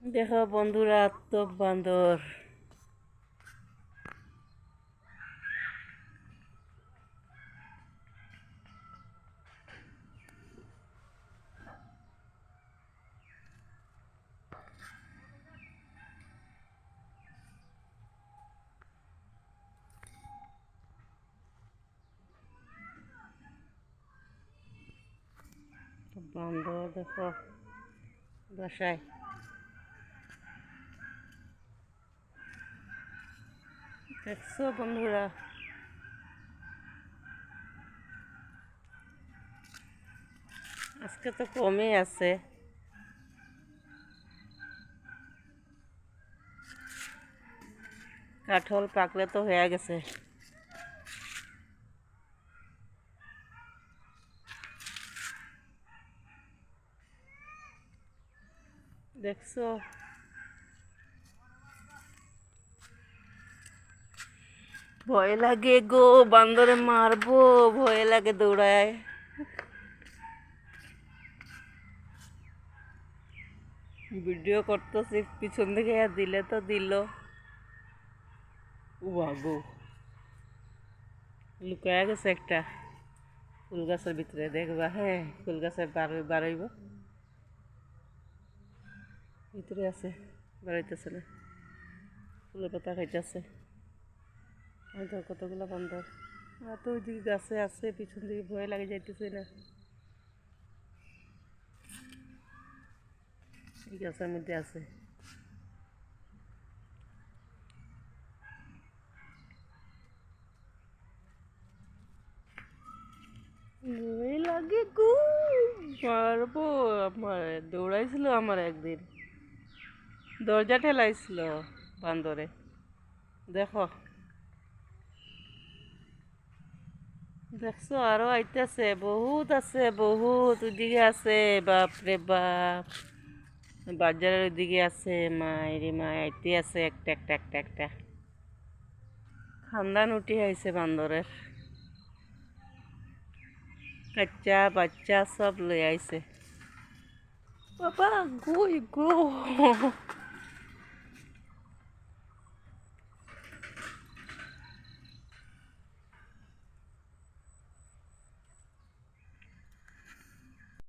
দেখো বন্ধুরা, তো বান্দর বান্দর দেখো বাসায়। দেখছো বন্ধুরা, আজকে তো কমই আছে। কাঁঠাল পাকলে তো হয়ে গেছে। দেখছো, ভয় লাগে গো, বান্দরে মারবো, ভয় লাগে, দৌড়ায়। ভিডিও করতেছি, পিছন দিকে দিলে তো দিল। গো, লুকায়া গেছে একটা ফুল গাছের ভিতরে, দেখবা। হ্যাঁ, ফুল গাছের বাড়াইব, ভিতরে আছে, বাড়াইতেছে না, ফুলের পাতা খাইতেছে। কতগুলো বান্দর, আর তো ওইদিকে গাছে আছে, পিছন দিকে ভয় লাগে, যাইতেছে না। এই গাছের মধ্যে আছে। ভয় লাগে গো, মারবো। আমার দৌড়াইছিল, আমার একদিন দরজা ঠেলাইছিল বান্দরে। দেখো, দেখছো, আরো আইতেছে, বহুত আছে, বহুত ওইদিকে আছে। বাপরে বাপ, বাজারের ওইদিকে আছে। মায়েরে মা, আইতে আছে একটা একটা একটা একটা। খান্দান উঠি আইছে বান্দরের, বাচ্চা বাচ্চা সব লই আইছে। বাবা, গো গো,